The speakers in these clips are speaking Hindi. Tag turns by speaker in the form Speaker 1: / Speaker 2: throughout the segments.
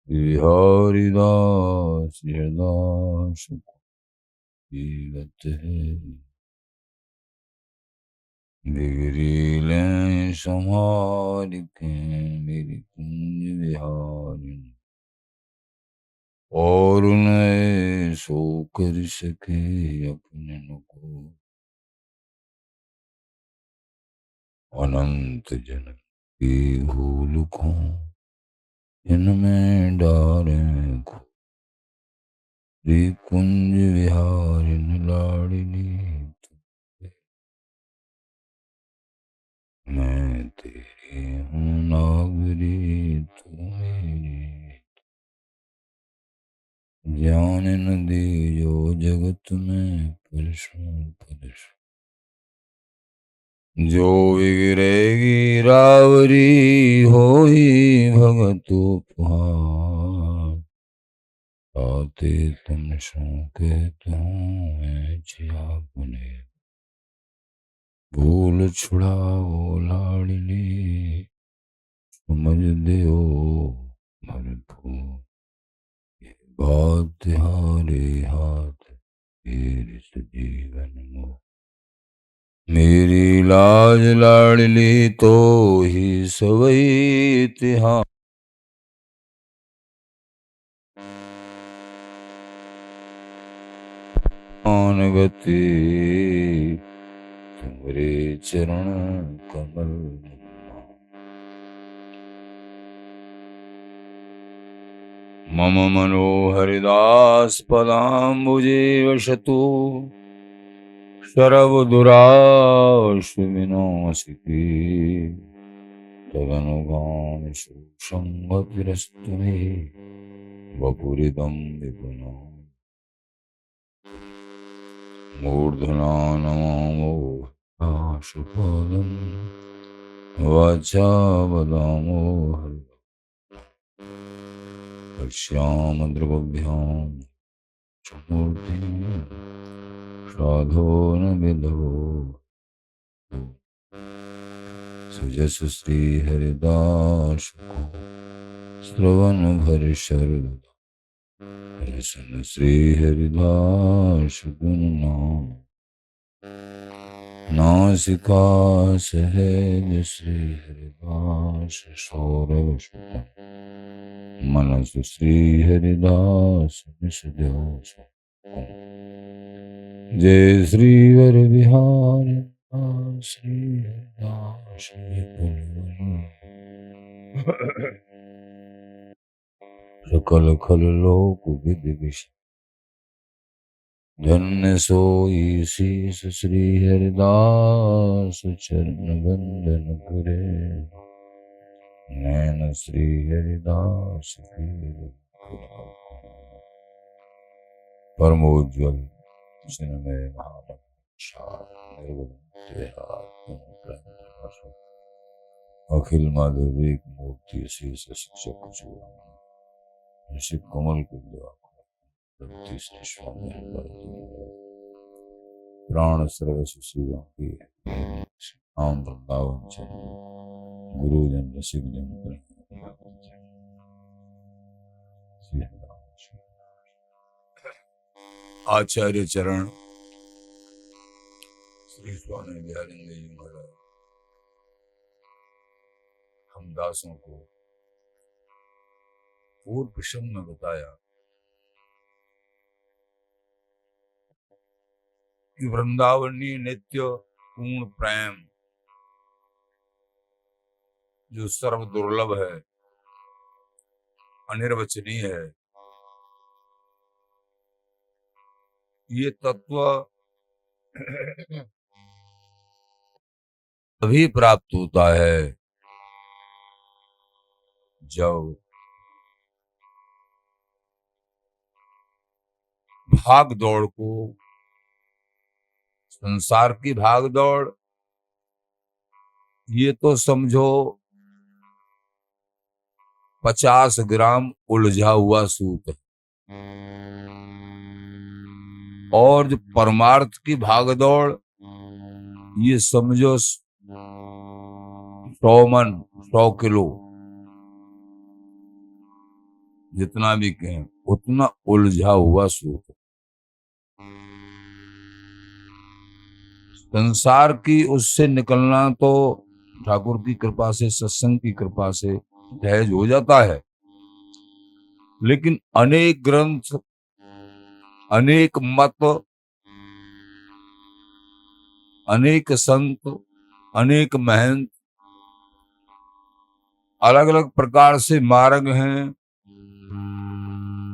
Speaker 1: बिहारी दास दास जीवत है बिगड़ी ले संहार के मेरी कुंज बिहारी और न सो कर सके अपने को अनंत जन्म की भूल को इनमें डाले को श्री कुंज विहारी लाडली मैं तेरी हूँ नागरी तू मेरी ज्ञान नदी जो जगत में परसों परसों जो विगरेगी रावरी हो ही भगत उपहार आते तुम सो के तुम अपने भूल छुड़ाओ लाडली समझ दो भरपूर ये बात हारे हाथ फिर इस जीवन में मेरी लाज लाडली तो ही सवई तिहान गति तुम्हारे चरण कमल मम मनोहरिदास पदाम्बुजे वसतु शरवदुराशुविनाशिकी तदनुगामिषु संगतिरस्तु मे वपुरिदं विपुना मूर्धना नमामो आशुपादं वाचा वदामो श्यामद्रगभ्यां मूर्ति साधो न विदो सुजस श्री हरिदास को श्रवण भर शरद रसन श्री हरिदास गुण नाम नासिका सहज श्री हरिदास सौरभ सुतम मनस श्री हरिदास निषद्योष जय श्री वर बिहारी श्री हरिदास सकल खल लोक विधि विषय धन्य सोई शीस श्री हरिदास चरण बंदन करे नैन श्री हरिदास की परमोज्वल जिनमें अखिल माधुरी मूर्ति शीश शिक्षक ऋषि कमल के प्राण सर्वस्व शिवों की नाम वृंदावन चले गुरुजन रसिक जन आचार्य चरण श्री स्वामी दयानंद जी महाराज हम दासों को पूर्व प्रसंग में बताया कि वृंदावनी नित्य पूर्ण प्रेम जो सर्व दुर्लभ है अनिर्वचनीय है ये तत्व तभी प्राप्त होता है जब भाग दौड़ को संसार की भाग दौड़ ये तो समझो 50 ग्राम उलझा हुआ सूत है और जो परमार्थ की भागदौड़ ये समझो 100 मन 100 किलो जितना भी कहें उतना उलझा हुआ सूत्र। संसार की उससे निकलना तो ठाकुर की कृपा से, सत्संग की कृपा से सहज हो जाता है, लेकिन अनेक ग्रंथ, अनेक मत, अनेक संत, अनेक महंत, अलग अलग प्रकार से मार्ग हैं,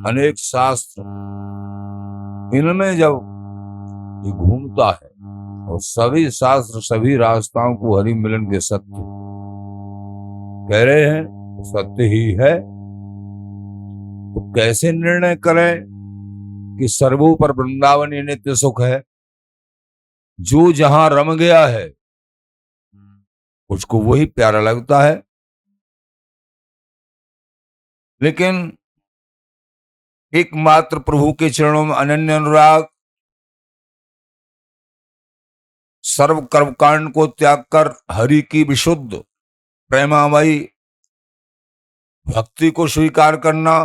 Speaker 1: अनेक शास्त्र, इनमें जब ये घूमता है और सभी शास्त्र सभी रास्ताओं को हरि मिलन के सत्य कह रहे हैं, तो सत्य ही है, तो कैसे निर्णय करें कि सर्वोपर वृंदावन ही नित्य सुख है। जो जहां रम गया है उसको वही प्यारा लगता है, लेकिन एकमात्र प्रभु के चरणों में अनन्य अनुराग, सर्व कर्मकांड को त्याग कर हरि की विशुद्ध प्रेमामयी भक्ति को स्वीकार करना,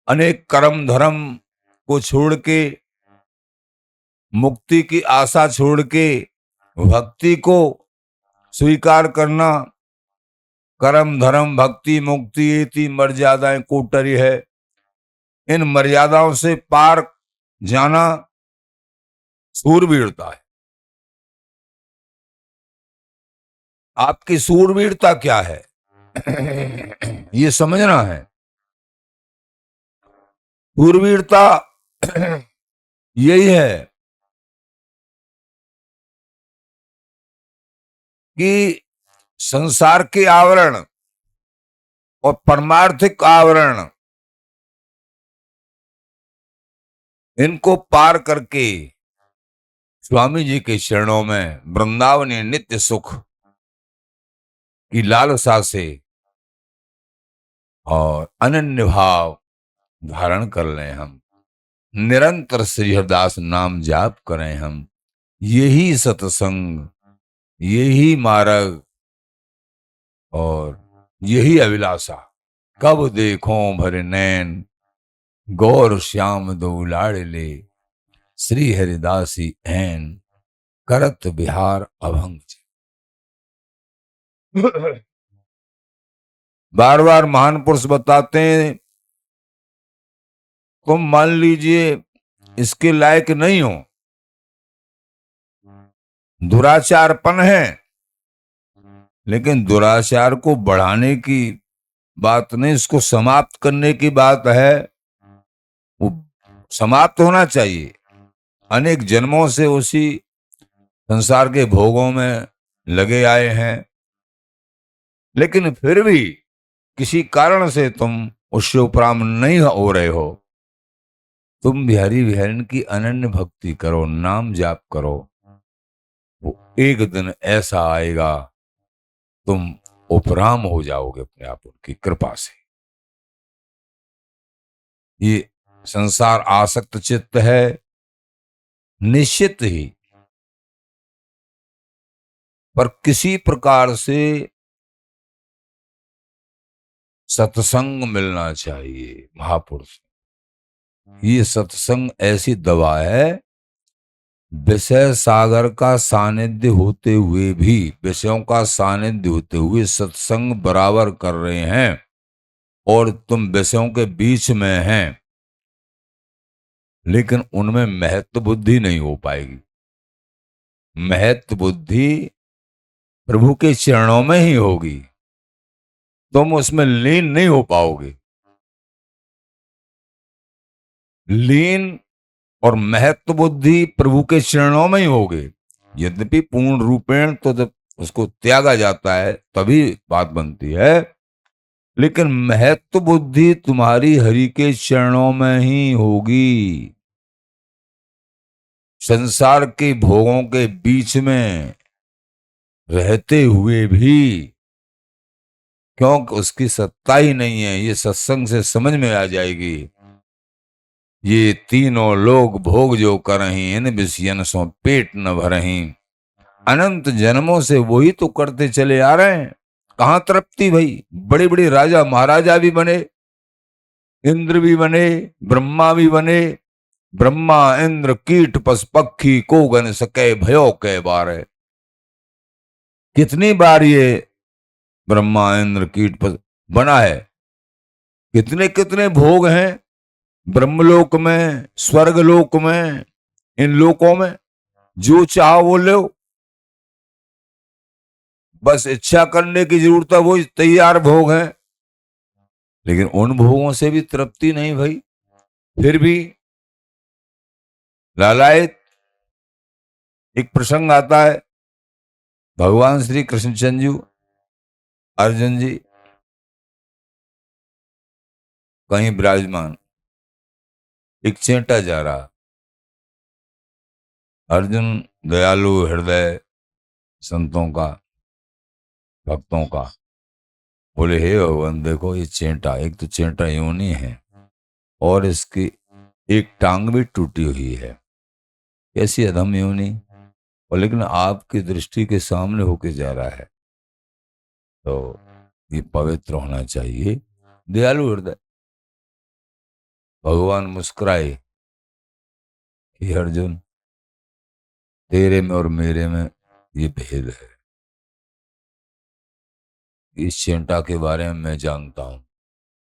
Speaker 1: अनेक कर्म धर्म को छोड़ के, मुक्ति की आशा छोड़ के भक्ति को स्वीकार करना। कर्म धर्म भक्ति मुक्ति ये मर्यादाएं कोटरी है, इन मर्यादाओं से पार जाना सूरवीरता है। आपकी सूरवीरता क्या है ये समझना है। सूरवीरता यही है कि संसार के आवरण और परमार्थिक आवरण इनको पार करके स्वामी जी के चरणों में वृंदावनी नित्य सुख की लालसा से और अनन्य भाव धारण कर लें, हम निरंतर श्री हरिदास नाम जाप करें, हम यही सत्संग, यही मार्ग और यही अभिलाषा। कब देखो भरे नैन गौर श्याम दो लाडले, श्री हरिदासी ऐन करत बिहार अभंग। बार बार महान पुरुष बताते हैं, तुम मान लीजिए इसके लायक नहीं हो, दुराचारपन है, लेकिन दुराचार को बढ़ाने की बात नहीं, इसको समाप्त करने की बात है। वो समाप्त होना चाहिए। अनेक जन्मों से उसी संसार के भोगों में लगे आए हैं, लेकिन फिर भी किसी कारण से तुम उससे उपराम नहीं हो रहे हो। तुम बिहारी बिहारिन की अनन्य भक्ति करो, नाम जाप करो, वो एक दिन ऐसा आएगा तुम उपराम हो जाओगे अपने आप उनकी कृपा से। ये संसार आसक्त चित्त है, निश्चित ही, पर किसी प्रकार से सत्संग मिलना चाहिए महापुरुष। ये सत्संग ऐसी दवा है, विषय सागर का सानिध्य होते हुए भी, विषयों का सानिध्य होते हुए सत्संग बराबर कर रहे हैं और तुम विषयों के बीच में हैं, लेकिन उनमें महत्व बुद्धि नहीं हो पाएगी। महत्व बुद्धि प्रभु के चरणों में ही होगी, तुम उसमें लीन नहीं हो पाओगे। लीन और महत्व बुद्धि प्रभु के चरणों में ही होगे। यद्यपि पूर्ण रूपेण तो जब उसको त्यागा जाता है तभी बात बनती है, लेकिन महत्व बुद्धि तुम्हारी हरि के चरणों में ही होगी। संसार के भोगों के बीच में रहते हुए भी, क्योंकि उसकी सत्ता ही नहीं है, ये सत्संग से समझ में आ जाएगी। ये तीनों लोग भोग जो करहीं, इन विषयन सो पेट न भरहीं। अनंत जन्मों से वही तो करते चले आ रहे हैं, कहां तृप्ति भाई। बड़े बड़े राजा महाराजा भी बने, इंद्र भी बने, ब्रह्मा भी बने। ब्रह्मा इंद्र कीट पशु पक्षी को गन सके भयो के बारे। कितनी बार ये ब्रह्मा इंद्र कीट पशु बना है, कितने कितने भोग हैं ब्रह्मलोक में, स्वर्गलोक में, इन लोकों में। जो चाहो वो लो, बस इच्छा करने की जरूरत है, वो तैयार भोग है। लेकिन उन भोगों से भी तृप्ति नहीं भाई, फिर भी लालायत। एक प्रसंग आता है, भगवान श्री कृष्णचंद्र जी, अर्जुन जी कहीं विराजमान, एक चेंटा जा रहा। अर्जुन दयालु हृदय संतों का, भक्तों का, बोले हे भगवान देखो ये चेंटा, एक तो चेंटा योनि है और इसकी एक टांग भी टूटी हुई है, कैसी अधम योनि। और लेकिन आपकी दृष्टि के सामने होके जा रहा है, तो ये पवित्र होना चाहिए। दयालु हृदय। भगवान मुस्कुराए कि अर्जुन तेरे में और मेरे में ये भेद है। इस चेंटा के बारे में मैं जानता हूं,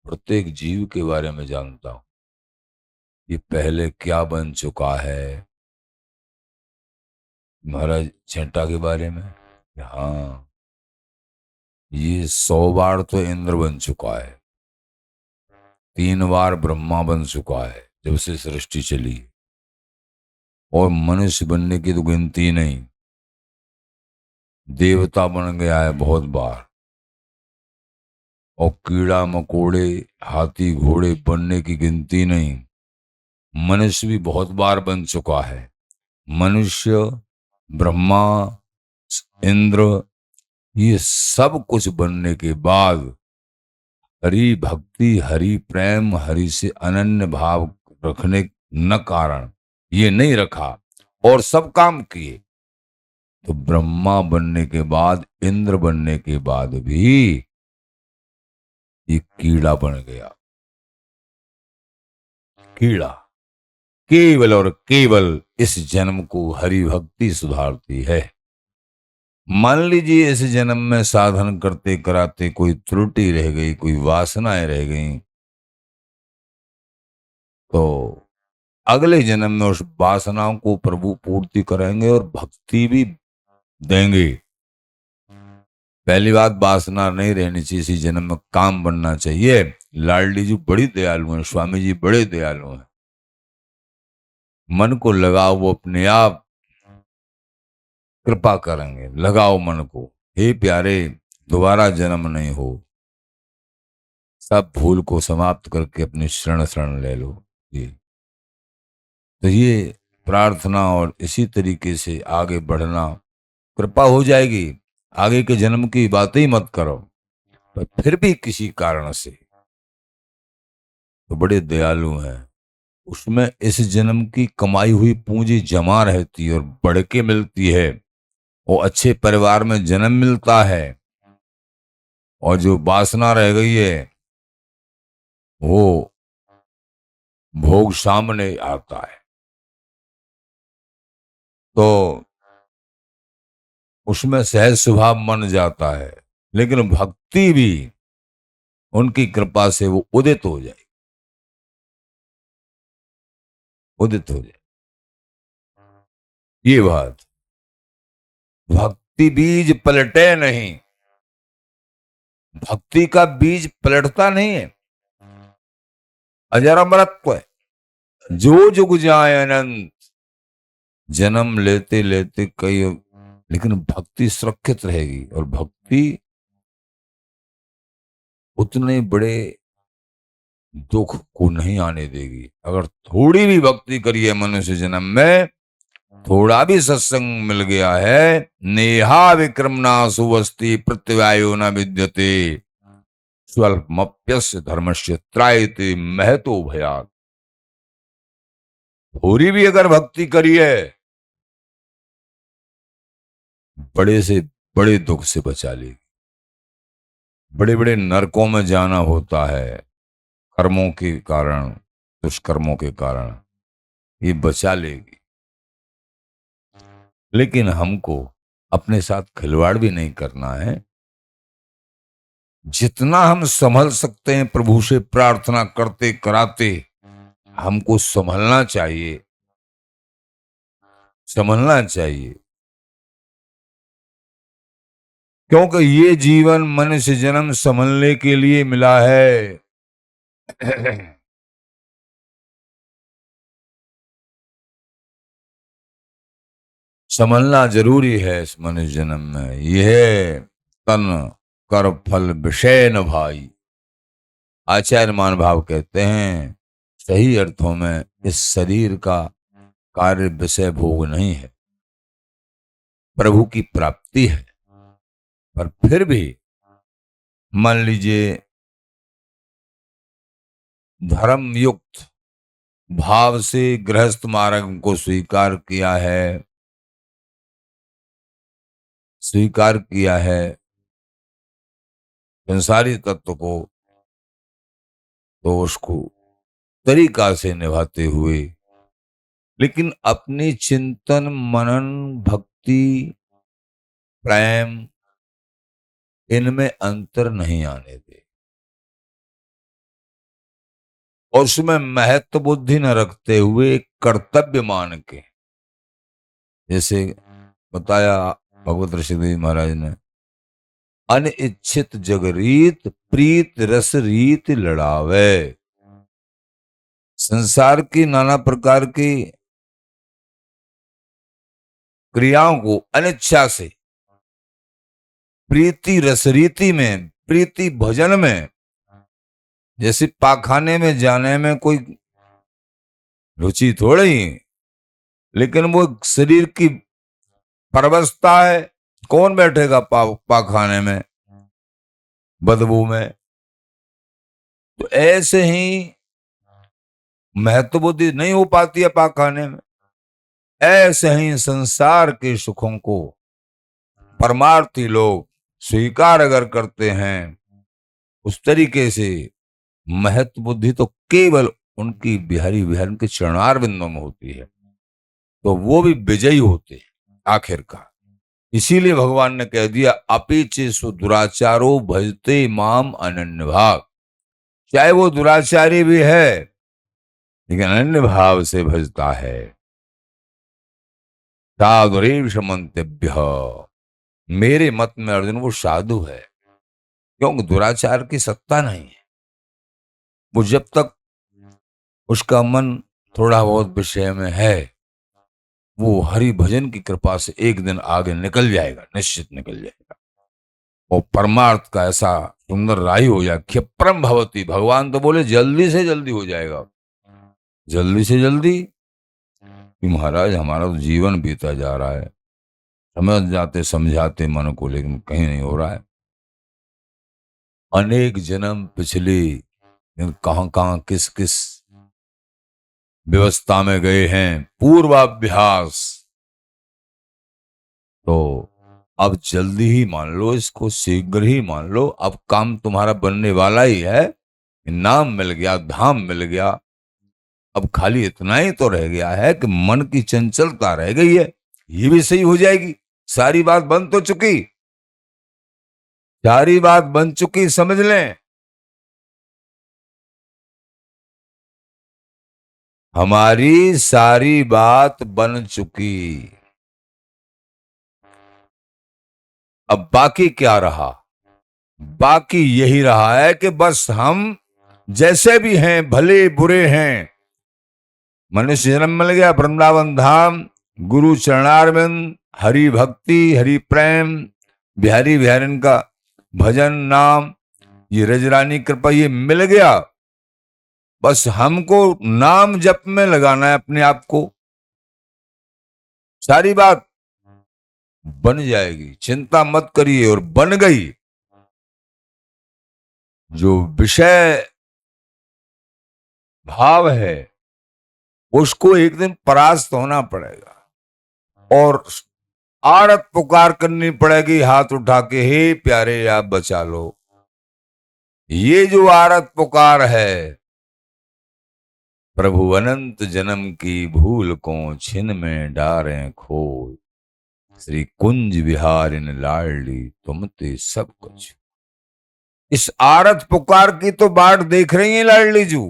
Speaker 1: प्रत्येक जीव के बारे में जानता हूं, ये पहले क्या बन चुका है। महाराज चेंटा के बारे में, हाँ ये 100 बार तो इंद्र बन चुका है, 3 बार ब्रह्मा बन चुका है जब से सृष्टि चली, और मनुष्य बनने की तो गिनती नहीं, देवता बन गया है बहुत बार, और कीड़ा मकोड़े हाथी घोड़े बनने की गिनती नहीं। मनुष्य भी बहुत बार बन चुका है। मनुष्य, ब्रह्मा, इंद्र, ये सब कुछ बनने के बाद हरि भक्ति, हरि प्रेम, हरि से अनन्य भाव रखने न कारण ये नहीं रखा और सब काम किए, तो ब्रह्मा बनने के बाद, इंद्र बनने के बाद भी ये कीड़ा बन गया। कीड़ा केवल और केवल इस जन्म को हरि भक्ति सुधारती है। मान लीजिए इस जन्म में साधन करते कराते कोई त्रुटि रह गई, कोई वासनाएं रह गई, तो अगले जन्म में उस वासनाओं को प्रभु पूर्ति करेंगे और भक्ति भी देंगे। पहली बात, वासना नहीं रहनी चाहिए इसी जन्म में, काम बनना चाहिए। लाडली जी बड़ी दयालु हैं, स्वामी जी बड़े दयालु हैं। मन को लगाओ, वो अपने आप कृपा करेंगे। लगाओ मन को, हे प्यारे दोबारा जन्म नहीं हो, सब भूल को समाप्त करके अपनी शरण शरण ले लो जी। तो ये प्रार्थना और इसी तरीके से आगे बढ़ना, कृपा हो जाएगी। आगे के जन्म की बातें ही मत करो, पर फिर भी किसी कारण से तो बड़े दयालु हैं, उसमें इस जन्म की कमाई हुई पूंजी जमा रहती है और बढ़ के मिलती है। वो अच्छे परिवार में जन्म मिलता है, और जो वासना रह गई है वो भोग सामने आता है, तो उसमें सहज स्वभाव मन जाता है। लेकिन भक्ति भी उनकी कृपा से वो उदित हो जाए, उदित हो जाए। ये बात, भक्ति बीज पलटे नहीं, भक्ति का बीज पलटता नहीं है, अजर अमरत्व है, जो जुग जाए अनंत। जन्म लेते लेते कई, लेकिन भक्ति सुरक्षित रहेगी, और भक्ति उतने बड़े दुख को नहीं आने देगी। अगर थोड़ी भी भक्ति करिए मनुष्य जन्म में, थोड़ा भी सत्संग मिल गया है, नेहा विक्रमना सुवस्ति प्रत्यवायो न विद्यते स्वल्पमप्यस्य धर्मस्य त्रायते महतो भयात्। थोड़ी भी अगर भक्ति करिए, बड़े से बड़े दुख से बचा लेगी। बड़े बड़े नरकों में जाना होता है, कर्मों के कारण, दुष्कर्मों के कारण ये बचा लेगी। लेकिन हमको अपने साथ खिलवाड़ भी नहीं करना है। जितना हम संभल सकते हैं प्रभु से प्रार्थना करते कराते हमको संभलना चाहिए, संभलना चाहिए। क्योंकि ये जीवन मनुष्य जन्म संभलने के लिए मिला है। संभलना जरूरी है इस मनुष्य जन्म में। यह तन कर फल विषय न भाई। आचार्य मान भाव कहते हैं सही अर्थों में इस शरीर का कार्य विषय भोग नहीं है, प्रभु की प्राप्ति है। पर फिर भी मान लीजिए धर्म युक्त भाव से गृहस्थ मार्ग को स्वीकार किया है संसारी तत्व को, तो उसको तरीका से निभाते हुए, लेकिन अपनी चिंतन मनन भक्ति प्रेम इनमें अंतर नहीं आने दे और उसमें महत्व बुद्धि न रखते हुए कर्तव्य मान के, जैसे बताया भगवत ऋषिदेव महाराज ने, अनिच्छित जगरीत प्रीत रस रीत लड़ावे। संसार की नाना प्रकार की क्रियाओं को अनिच्छा से प्रीति रसरीति में, प्रीति भजन में, जैसे पाखाने में जाने में कोई रुचि थोड़ी, लेकिन वो शरीर की परवस्था है। कौन बैठेगा पाखाने में बदबू में। तो ऐसे ही महत्व बुद्धि नहीं हो पाती है पाखाने में। ऐसे ही संसार के सुखों को परमार्थी लोग स्वीकार अगर करते हैं उस तरीके से, महत्व बुद्धि तो केवल उनकी बिहारी विहार के चरणार बिंदों में होती है, तो वो भी विजयी होते आखिरकार। इसीलिए भगवान ने कह दिया अपीचे सु दुराचारो भजते माम अनन्य भाव। चाहे वो दुराचारी भी है लेकिन अनन्य भाव से भजता है। साधुरेव मंतव्य, मेरे मत में अर्जुन वो साधु है, क्योंकि दुराचार की सत्ता नहीं है। वो जब तक उसका मन थोड़ा बहुत विषय में है, वो हरि भजन की कृपा से एक दिन आगे निकल जाएगा, निश्चित निकल जाएगा और परमार्थ का ऐसा सुंदर राही हो जाए। क्षिप्रम भवती, भगवान तो बोले जल्दी से जल्दी हो जाएगा, जल्दी से जल्दी। कि महाराज हमारा तो जीवन बीता जा रहा है, समझ जाते समझाते मन को, लेकिन कहीं नहीं हो रहा है। अनेक जन्म पिछले कहां कहां किस किस व्यवस्था में गए हैं, पूर्वाभ्यास। तो अब जल्दी ही मान लो इसको, शीघ्र ही मान लो। अब काम तुम्हारा बनने वाला ही है, नाम मिल गया, धाम मिल गया। अब खाली इतना ही तो रह गया है कि मन की चंचलता रह गई है, ये भी सही हो जाएगी। सारी बात बन तो चुकी, सारी बात बन चुकी, समझ लें। हमारी सारी बात बन चुकी। अब बाकी क्या रहा? बाकी यही रहा है कि बस हम जैसे भी हैं, भले बुरे हैं, मनुष्य जन्म मिल गया, वृंदावन धाम, गुरु चरणारविंद, हरि भक्ति, हरि प्रेम, बिहारी बिहारिन का भजन नाम, ये रजरानी कृपा, ये मिल गया। बस हमको नाम जप में लगाना है अपने आप को, सारी बात बन जाएगी, चिंता मत करिए। और बन गई। जो विषय भाव है उसको एक दिन परास्त होना पड़ेगा और आरत पुकार करनी पड़ेगी हाथ उठा के, हे प्यारे आप बचा लो। ये जो आरत पुकार है प्रभु अनंत जन्म की भूल को छिन में डारें खोय, श्री कुंज विहारिन लाडली तुम ते सब कुछ। इस आरत पुकार की तो बाट देख रही है लाडली जू।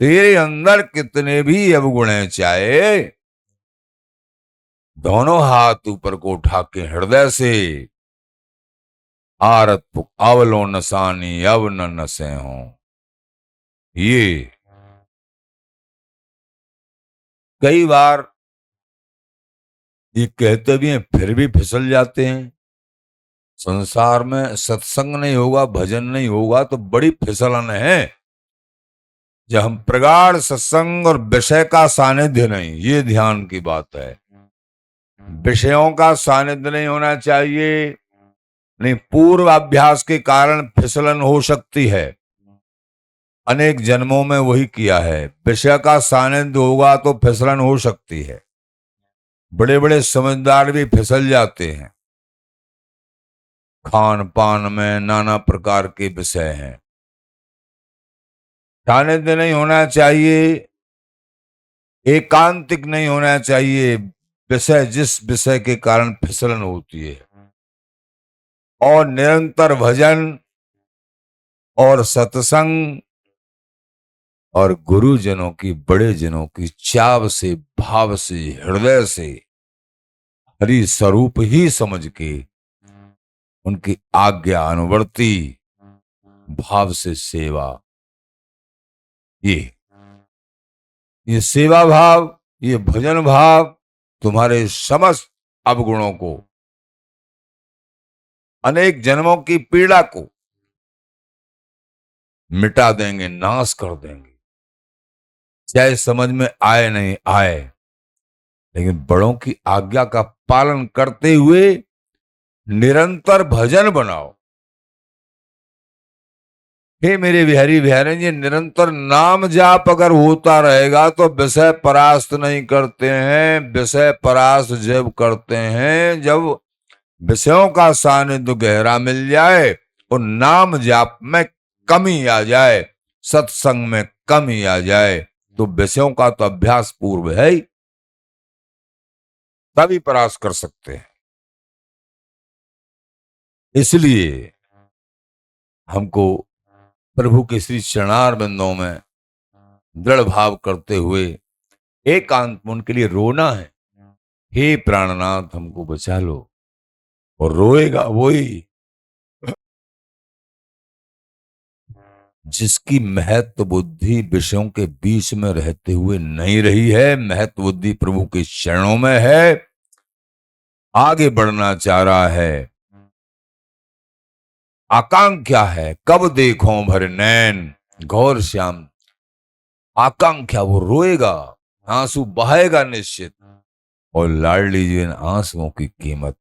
Speaker 1: तेरे अंदर कितने भी अवगुण हैं, चाहे दोनों हाथ ऊपर को उठा के हृदय से आरत अवलो नसानी अब न नसे हो। ये कई बार ये कहते भी हैं फिर भी फिसल जाते हैं। संसार में सत्संग नहीं होगा, भजन नहीं होगा तो बड़ी फिसलन है। जब हम प्रगाढ़ सत्संग और विषय का सानिध्य नहीं, ये ध्यान की बात है। विषयों का सानिध्य नहीं होना चाहिए, नहीं पूर्व अभ्यास के कारण फिसलन हो सकती है। अनेक जन्मों में वही किया है। विषय का सानिध्य होगा तो फिसलन हो सकती है। बड़े बड़े समझदार भी फिसल जाते हैं। खान पान में नाना प्रकार के विषय हैं। सानिध्य नहीं होना चाहिए, एकांतिक नहीं होना चाहिए। विषय जिस विषय के कारण फिसलन होती है, और निरंतर भजन और सत्संग और गुरुजनों की, बड़े जनों की चाव से, भाव से, हृदय से हरि स्वरूप ही समझ के उनकी आज्ञा अनुवर्ती भाव से सेवा, ये सेवा भाव, ये भजन भाव तुम्हारे समस्त अवगुणों को, अनेक जन्मों की पीड़ा को मिटा देंगे, नाश कर देंगे। चाहे समझ में आए नहीं आए, लेकिन बड़ों की आज्ञा का पालन करते हुए निरंतर भजन बनाओ। हे मेरे बिहारी बिहारी जी, निरंतर नाम जाप अगर होता रहेगा तो विषय परास्त नहीं करते हैं। विषय परास्त जब करते हैं जब विषयों का सानिध्य गहरा मिल जाए और नाम जाप में कमी आ जाए, सत्संग में कमी आ जाए, तो विषयों का तो अभ्यास पूर्व है ही, तभी परास्त कर सकते हैं। इसलिए हमको प्रभु के श्री चरणार बिंदों में दृढ़ भाव करते हुए एकांत में उनके लिए रोना है। हे प्राणनाथ हमको बचा लो। और रोएगा वही जिसकी महत्व बुद्धि विषयों के बीच में रहते हुए नहीं रही है, महत्व बुद्धि प्रभु के चरणों में है, आगे बढ़ना चाह रहा है, आकांक्षा है कब देखो भर नैन घोर श्याम। आकांक्षा, वो रोएगा, आंसू बहाएगा निश्चित। और लाडली जी इन आंसुओं की कीमत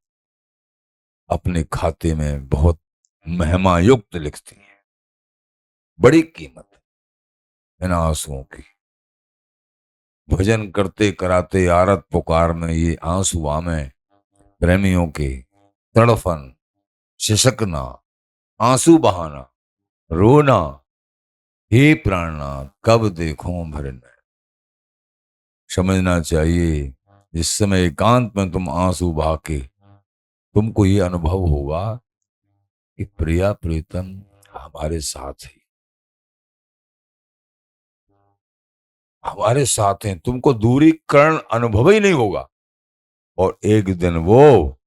Speaker 1: अपने खाते में बहुत महिमा युक्त लिखती है। बड़ी कीमत इन आंसुओं की। भजन करते कराते आरत पुकार में ये आंसू आमे प्रेमियों के, तड़फन, शिशकना, आंसू बहाना, रोना, हे प्राणनाथ कब देखो भरन। समझना चाहिए इस समय एकांत में तुम आंसू बहा के तुमको ये अनुभव होगा कि प्रिया प्रीतम हमारे साथ है, हमारे साथ हैं। तुमको दूरीकरण अनुभव ही नहीं होगा, और एक दिन वो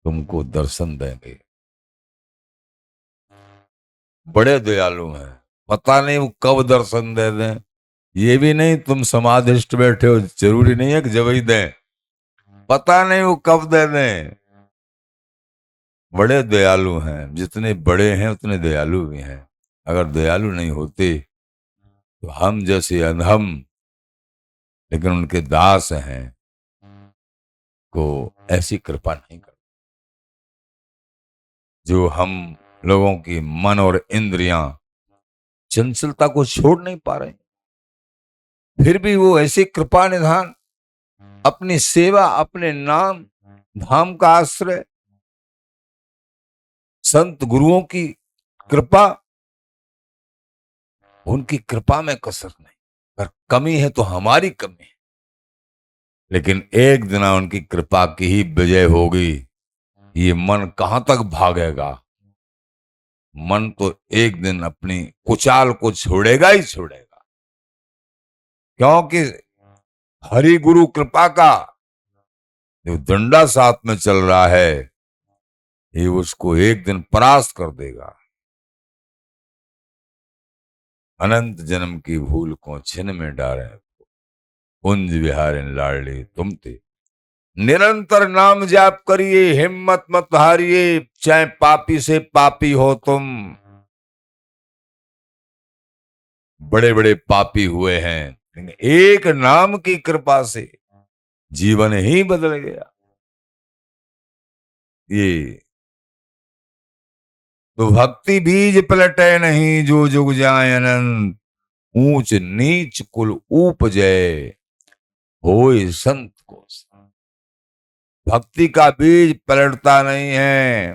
Speaker 1: तुमको दर्शन देंगे। बड़े दयालु हैं, पता नहीं वो कब दर्शन दे दें। ये भी नहीं तुम समाधिष्ट बैठे हो, जरूरी नहीं है कि जब ही दें, पता नहीं वो कब दे दें। बड़े दयालु हैं, जितने बड़े हैं उतने दयालु भी हैं। अगर दयालु नहीं होते तो हम जैसे अधम लेकिन उनके दास हैं को ऐसी कृपा नहीं कर, जो हम लोगों की मन और इंद्रियां चंचलता को छोड़ नहीं पा रहे, फिर भी वो ऐसी कृपा निधान, अपनी सेवा, अपने नाम धाम का आश्रय, संत गुरुओं की कृपा, उनकी कृपा में कसर नहीं। पर कमी है तो हमारी कमी है, लेकिन एक दिन उनकी कृपा की ही विजय होगी। ये मन कहां तक भागेगा? मन तो एक दिन अपनी कुचाल को छोड़ेगा ही छोड़ेगा, क्योंकि हरि गुरु कृपा का जो डंडा साथ में चल रहा है, ये उसको एक दिन परास्त कर देगा। अनंत जन्म की भूल को छिन में डारे, कुंज विहारिन लाडली तुम थे। निरंतर नाम जाप करिए, हिम्मत मत हारिए, चाहे पापी से पापी हो तुम। बड़े बड़े पापी हुए हैं, लेकिन एक नाम की कृपा से जीवन ही बदल गया। ये तो भक्ति बीज पलटे नहीं, जो जुग जाए अनंत। ऊंच नीच कुल उपजे, होए संत को। भक्ति का बीज पलटता नहीं है,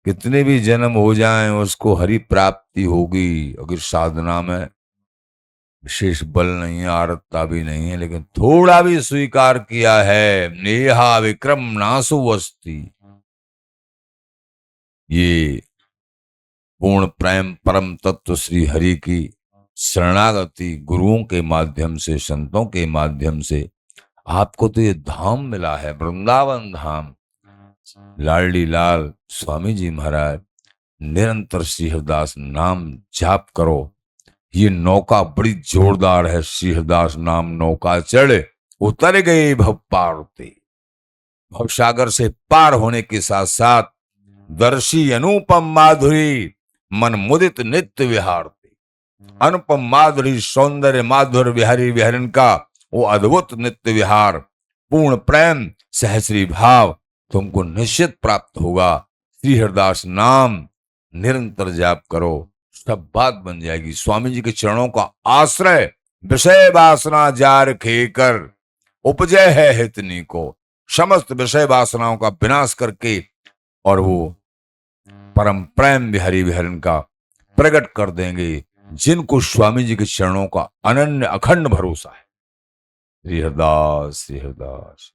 Speaker 1: कितने भी जन्म हो जाएं उसको हरि प्राप्ति होगी। अगर साधना में विशेष बल नहीं है, आरतता भी नहीं है, लेकिन थोड़ा भी स्वीकार किया है, नेहा विक्रम नासु अस्ति, ये पूर्ण प्रेम परम तत्व श्री हरि की शरणागति गुरुओं के माध्यम से, संतों के माध्यम से आपको तो ये धाम मिला है, वृंदावन धाम। लाडली लाल स्वामी जी महाराज निरंतर श्री हरिदास नाम जाप करो। ये नौका बड़ी जोरदार है, श्री हरिदास नाम नौका चढ़े उतर गए भव पारती। भव सागर से पार होने के साथ साथ दर्शी अनुपम माधुरी, मन मुदित नित्य विहारती। अनुपम माधुरी सौंदर्य माधुर विहारी विहरण का वो अद्भुत नित्य विहार, पूर्ण प्रेम सहस्री भाव तुमको निश्चित प्राप्त होगा। श्री हरिदास नाम निरंतर जाप करो, सब बात बन जाएगी। स्वामी जी के चरणों का आश्रय विषय वासना जार खेकर, उपजय है हितनी को। समस्त विषय वासनाओं का विनाश करके और वो परम प्रेम विहरी विहरण का प्रकट कर देंगे, जिनको स्वामी जी के चरणों का अनन्य अखंड भरोसा है। श्री हरिदास, श्री हरिदास।